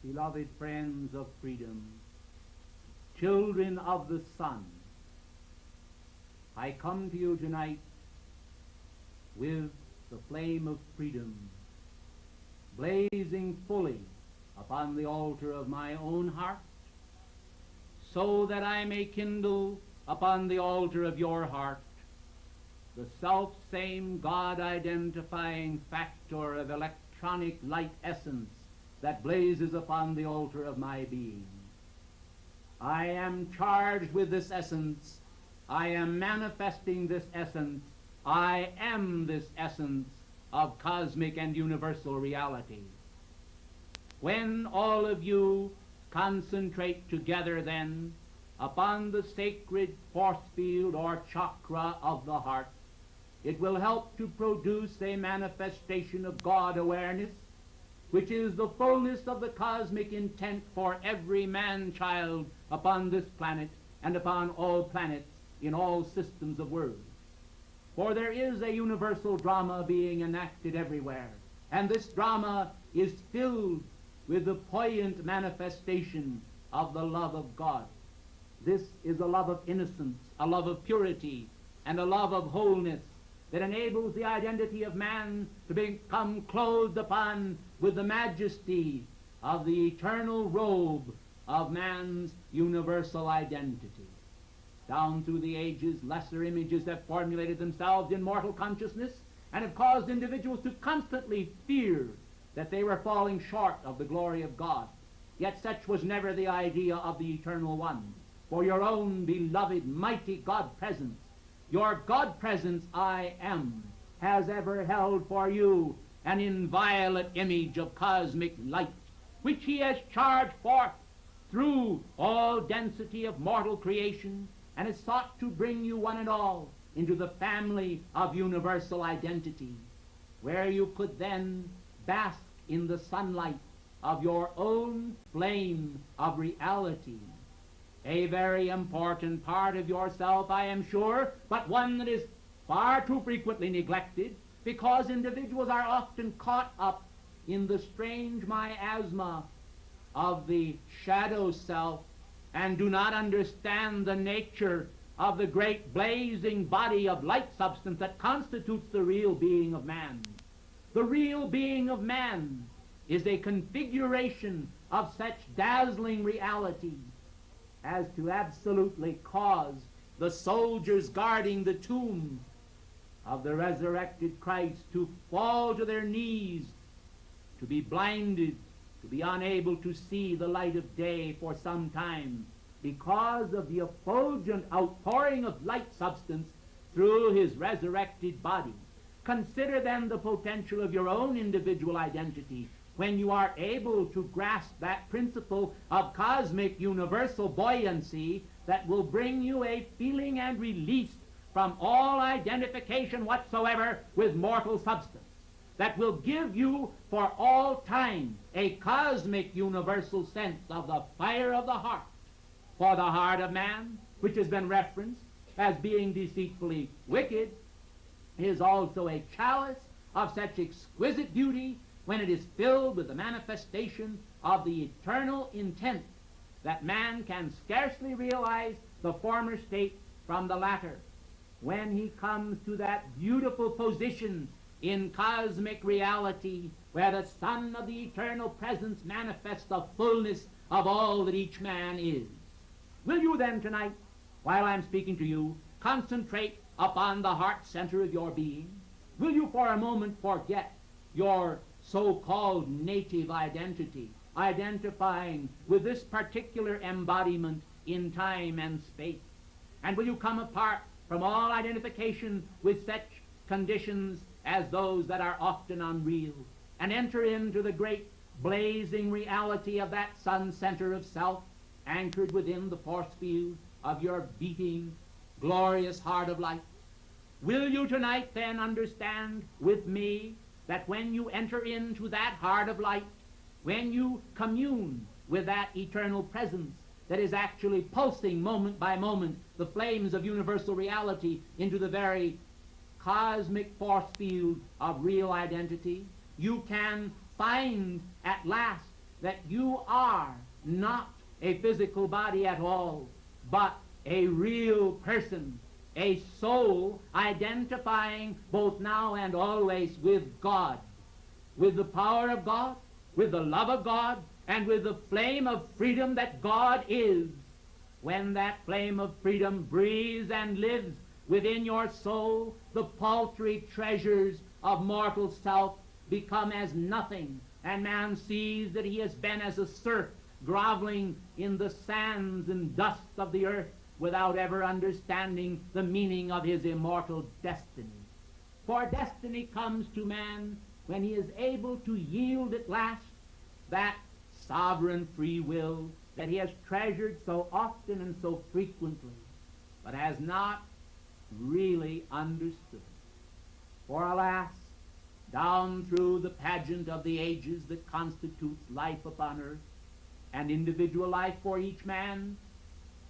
beloved friends of freedom, children of the sun, I come to you tonight with the flame of freedom blazing fully upon the altar of my own heart, so that I may kindle upon the altar of your heart the self-same God-identifying factor of electronic light essence that blazes upon the altar of my being. I am charged with this essence. I am manifesting this essence. I am this essence of cosmic and universal reality. When all of you concentrate together then upon the sacred force field or chakra of the heart, it will help to produce a manifestation of God awareness, which is the fullness of the cosmic intent for every man-child upon this planet and upon all planets in all systems of worlds. For there is a universal drama being enacted everywhere, and this drama is filled with the poignant manifestation of the love of God. This is a love of innocence, a love of purity, and a love of wholeness that enables the identity of man to become clothed upon with the majesty of the eternal robe of man's universal identity. Down through the ages, lesser images have formulated themselves in mortal consciousness and have caused individuals to constantly fear that they were falling short of the glory of God. Yet such was never the idea of the Eternal One. For your own beloved, mighty God presence, your God presence, I am, has ever held for you an inviolate image of cosmic light, which he has charged forth through all density of mortal creation, and has sought to bring you one and all into the family of universal identity, where you could then bask in the sunlight of your own flame of reality. A very important part of yourself, I am sure, but one that is far too frequently neglected, because individuals are often caught up in the strange miasma of the shadow self and do not understand the nature of the great blazing body of light substance that constitutes the real being of man. The real being of man is a configuration of such dazzling reality as to absolutely cause the soldiers guarding the tomb of the resurrected Christ to fall to their knees, to be blinded, to be unable to see the light of day for some time, because of the effulgent outpouring of light substance through his resurrected body. Consider then the potential of your own individual identity when you are able to grasp that principle of cosmic universal buoyancy that will bring you a feeling and release from all identification whatsoever with mortal substance, that will give you for all time a cosmic universal sense of the fire of the heart. For the heart of man, which has been referenced as being deceitfully wicked, is also a chalice of such exquisite beauty when it is filled with the manifestation of the eternal intent that man can scarcely realize the former state from the latter. When he comes to that beautiful position in cosmic reality where the Son of the eternal presence manifests the fullness of all that each man is. Will you then tonight, while I'm speaking to you, concentrate upon the heart center of your being? Will you for a moment forget your so-called native identity, identifying with this particular embodiment in time and space? And will you come apart from all identification with such conditions as those that are often unreal, and enter into the great blazing reality of that sun center of self, anchored within the force field of your beating, glorious heart of light? Will you tonight then understand with me that when you enter into that heart of light, when you commune with that eternal presence that is actually pulsing moment by moment the flames of universal reality into the very cosmic force field of real identity, you can find at last that you are not a physical body at all, but a real person, a soul identifying both now and always with God, with the power of God, with the love of God, and with the flame of freedom that God is. When that flame of freedom breathes and lives within your soul, the paltry treasures of mortal self become as nothing, and man sees that he has been as a serf groveling in the sands and dust of the earth without ever understanding the meaning of his immortal destiny. For destiny comes to man when he is able to yield at last that sovereign free will that he has treasured so often and so frequently, but has not really understood. For alas, down through the pageant of the ages that constitutes life upon earth, and individual life for each man,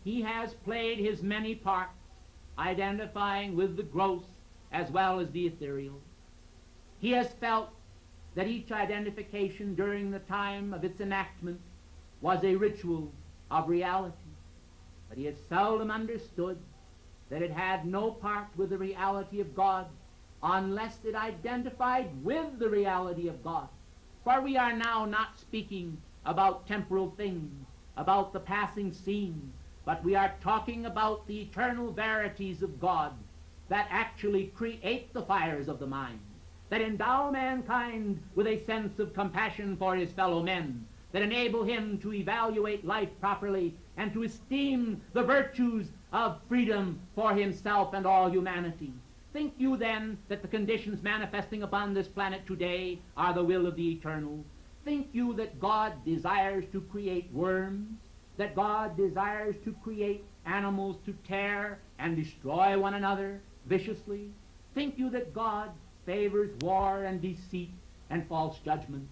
he has played his many parts, identifying with the gross as well as the ethereal. He has felt that each identification during the time of its enactment was a ritual of reality, but he has seldom understood that it had no part with the reality of God unless it identified with the reality of God. For we are now not speaking about temporal things, about the passing scene, but we are talking about the eternal verities of God that actually create the fires of the mind, that endow mankind with a sense of compassion for his fellow men, that enable him to evaluate life properly and to esteem the virtues of freedom for himself and all humanity. Think you then that the conditions manifesting upon this planet today are the will of the eternal? Think you that God desires to create worms, that God desires to create animals to tear and destroy one another viciously? Think you that God favors war and deceit and false judgment?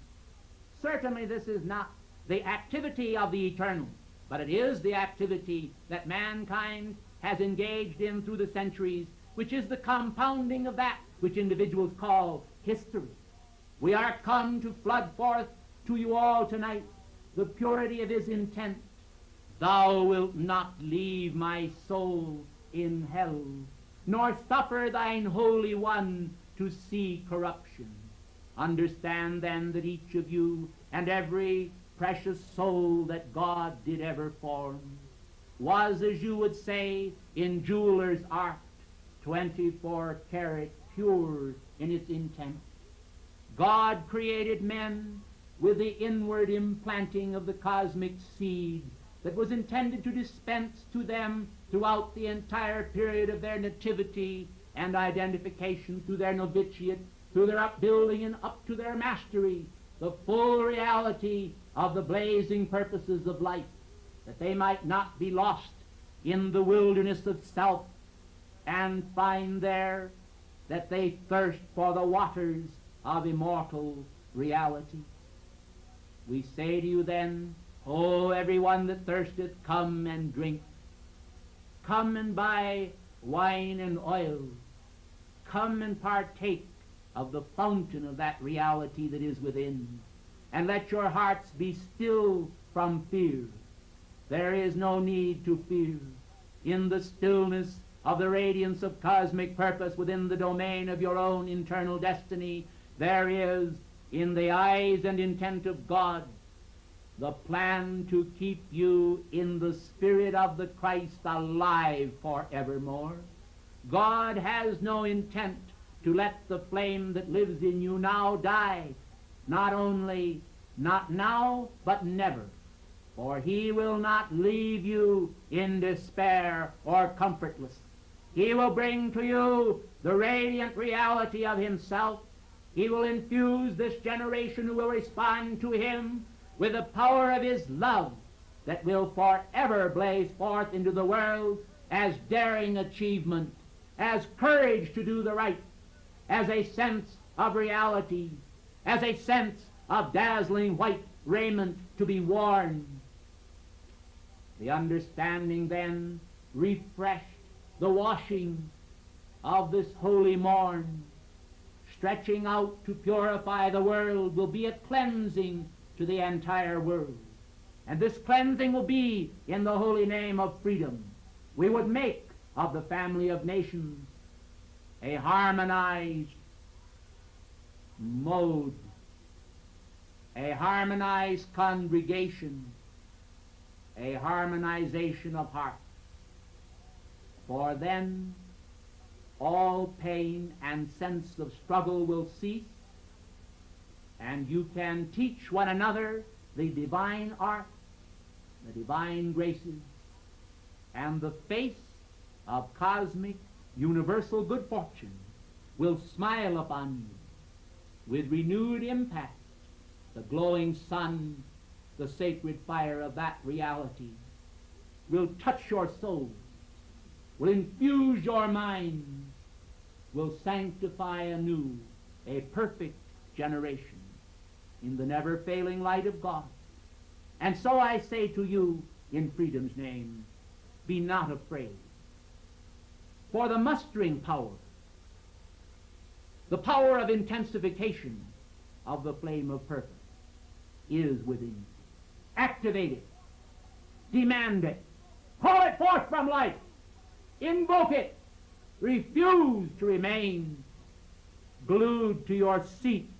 Certainly this is not the activity of the eternal, but it is the activity that mankind has engaged in through the centuries, which is the compounding of that which individuals call history. We are come to flood forth to you all tonight the purity of his intent. Thou wilt not leave my soul in hell, nor suffer thine Holy One to see corruption. Understand then that each of you and every precious soul that God did ever form was, as you would say, in jeweler's art, 24 karat pure in its intent. God created men with the inward implanting of the cosmic seed that was intended to dispense to them throughout the entire period of their nativity and identification, through their novitiate, through their upbuilding and up to their mastery, the full reality of the blazing purposes of life, that they might not be lost in the wilderness of self and find there that they thirst for the waters of immortal reality. We say to you then, O everyone that thirsteth, come and drink. Come and buy wine and oil. Come and partake of the fountain of that reality that is within. And let your hearts be still from fear. There is no need to fear. In the stillness of the radiance of cosmic purpose within the domain of your own internal destiny, there is, in the eyes and intent of God, the plan to keep you in the spirit of the Christ alive forevermore. God has no intent to let the flame that lives in you now die, not only not now, but never. For he will not leave you in despair or comfortless. He will bring to you the radiant reality of himself. He will infuse this generation who will respond to him with the power of his love that will forever blaze forth into the world as daring achievement, as courage to do the right, as a sense of reality, as a sense of dazzling white raiment to be worn. The understanding then, refreshed, the washing of this holy morn, stretching out to purify the world, will be a cleansing to the entire world. And this cleansing will be in the holy name of freedom. We would make of the family of nations a harmonized mode, a harmonized congregation, a harmonization of heart. For then all pain and sense of struggle will cease, and you can teach one another the divine art, the divine graces, and the face of cosmic universal good fortune will smile upon you with renewed impact. The glowing sun, the sacred fire of that reality, will touch your soul, will infuse your mind, will sanctify anew a perfect generation in the never-failing light of God. And so I say to you, in freedom's name, be not afraid. For the mustering power, the power of intensification of the flame of purpose is within you. Activate it. Demand it. Call it forth from life. Invoke it. Refuse to remain glued to your seats,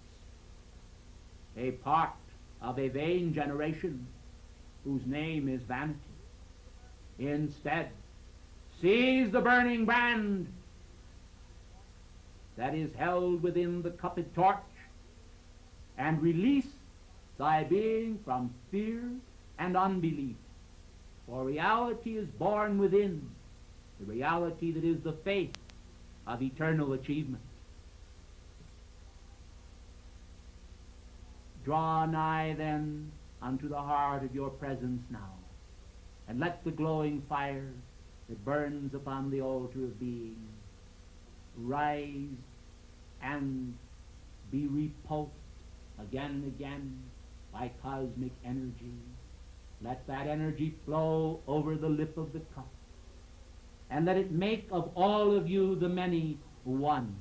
a part of a vain generation whose name is vanity. Instead, seize the burning brand that is held within the cupped torch and release thy being from fear and unbelief. For reality is born within, the reality that is the faith of eternal achievement. Draw nigh then unto the heart of your presence now, and let the glowing fire that burns upon the altar of being rise and be repulsed again and again by cosmic energy. Let that energy flow over the lip of the cup, and let it make of all of you, the many, one.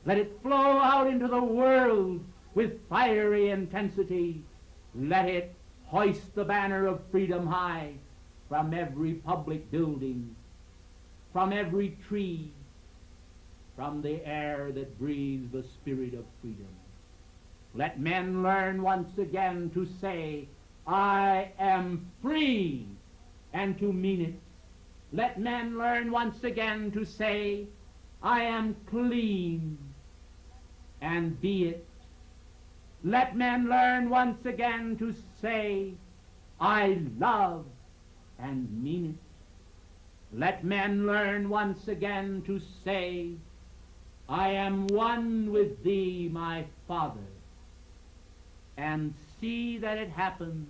Let it flow out into the world with fiery intensity. Let it hoist the banner of freedom high from every public building, from every tree, from the air that breathes the spirit of freedom. Let men learn once again to say, I am free, and to mean it. Let men learn once again to say, I am clean, and be it. Let men learn once again to say, I love, and mean it. Let men learn once again to say, I am one with thee, my Father, and see that it happens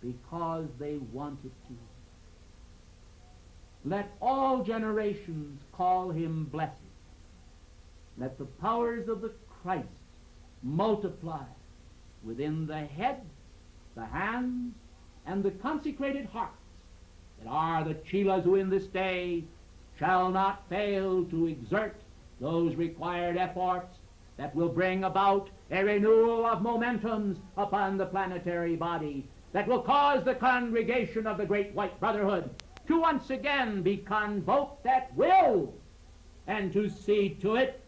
because they want it to. Let all generations call him blessed. Let the powers of the Christ multiply within the head, the hands, and the consecrated hearts that are the chelas who in this day shall not fail to exert those required efforts that will bring about a renewal of momentums upon the planetary body, that will cause the congregation of the Great White Brotherhood to once again be convoked at will, and to see to it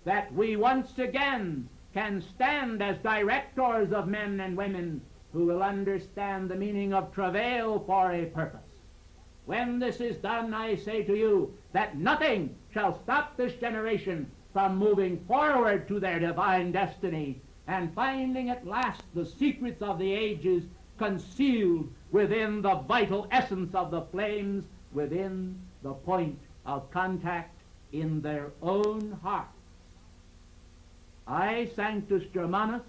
that we once again can stand as directors of men and women who will understand the meaning of travail for a purpose. When this is done, I say to you that nothing shall stop this generation from moving forward to their divine destiny and finding at last the secrets of the ages concealed within the vital essence of the flames, within the point of contact in their own hearts. I, Sanctus Germanus,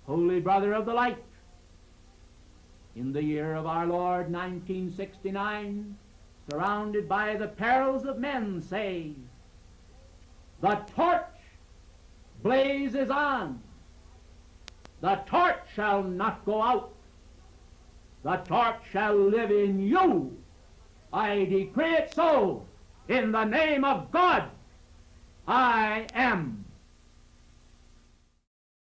holy brother of the light, in the year of our Lord 1969, surrounded by the perils of men, say, the torch blazes on. The torch shall not go out. The torch shall live in you. I decree it so in the name of God. I am.